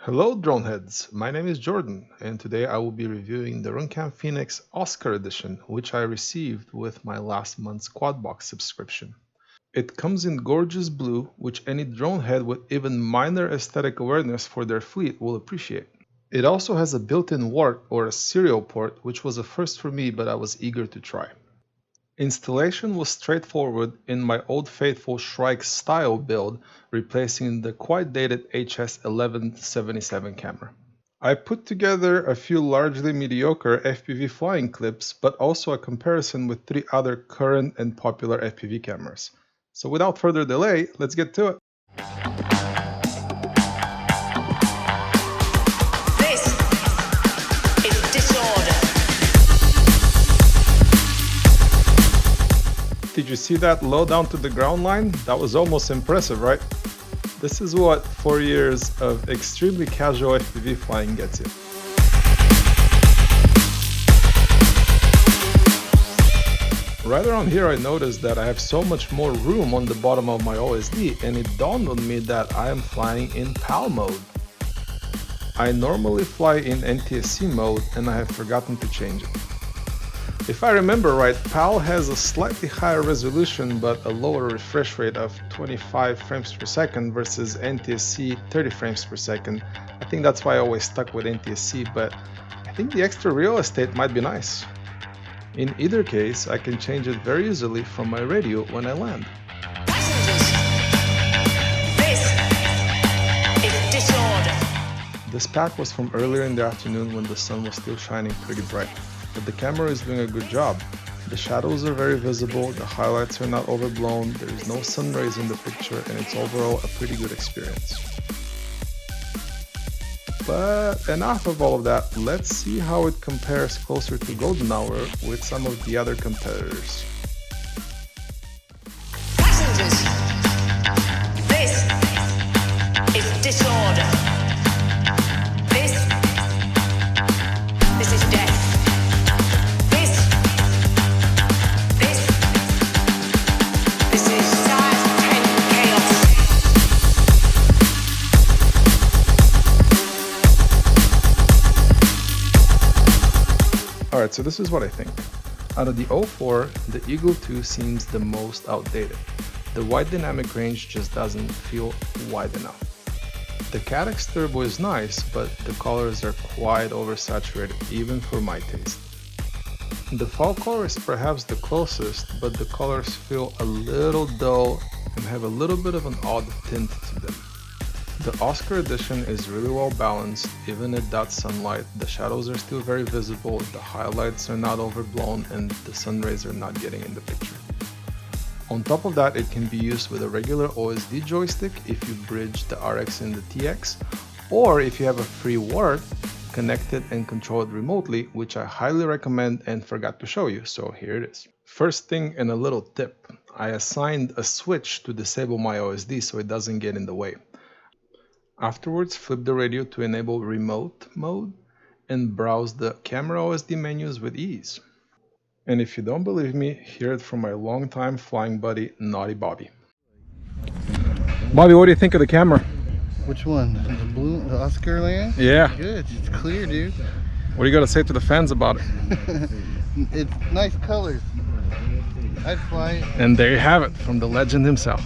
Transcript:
Hello drone heads, my name is Jordan and today I will be reviewing the Runcam Phoenix Oscar Edition, which I received with my last month's kwadbox subscription. It comes in gorgeous blue, which any drone head with even minor aesthetic awareness for their fleet will appreciate. It also has a built-in UART or a serial port, which was a first for me but I was eager to try. Installation was straightforward in my old faithful Shrike style build, replacing the quite dated HS1177 camera. I put together a few largely mediocre FPV flying clips, but also a comparison with 3 other current and popular FPV cameras. So without further delay, let's get to it. Did you see that low down to the ground line? That was almost impressive, right? This is what 4 years of extremely casual FPV flying gets you. Right around here I noticed that I have so much more room on the bottom of my OSD, and it dawned on me that I am flying in PAL mode. I normally fly in NTSC mode and I have forgotten to change it. If I remember right, PAL has a slightly higher resolution but a lower refresh rate of 25 frames per second versus NTSC 30 frames per second. I think that's why I always stuck with NTSC, but I think the extra real estate might be nice. In either case, I can change it very easily from my radio when I land. This pack was from earlier in the afternoon when the sun was still shining pretty bright. But the camera is doing a good job. The shadows are very visible, the highlights are not overblown, there is no sun rays in the picture, and it's overall a pretty good experience. But enough of all of that, let's see how it compares closer to golden hour with some of the other competitors. Passengers, this is disorder. This is death. Alright, so this is what I think. Out of the 04, the Eagle 2 seems the most outdated. The wide dynamic range just doesn't feel wide enough. The Cadex Turbo is nice, but the colors are quite oversaturated, even for my taste. The fall color is perhaps the closest, but the colors feel a little dull and have a little bit of an odd tint to them. The Oscar edition is really well balanced. Even at that sunlight, the shadows are still very visible, the highlights are not overblown, and the sun rays are not getting in the picture. On top of that, it can be used with a regular OSD joystick if you bridge the RX and the TX, or if you have a free UART, connect it and control it remotely, which I highly recommend and forgot to show you, so here it is. First thing, and a little tip, I assigned a switch to disable my OSD so it doesn't get in the way. Afterwards, flip the radio to enable remote mode and browse the camera OSD menus with ease. And if you don't believe me, hear it from my longtime flying buddy, Naughty Bobby. Bobby, what do you think of the camera? Which one? The blue, the Oscar land? Yeah. Good, it's clear, dude. What do you got to say to the fans about it? It's nice colors. I'd fly it. And there you have it, from the legend himself.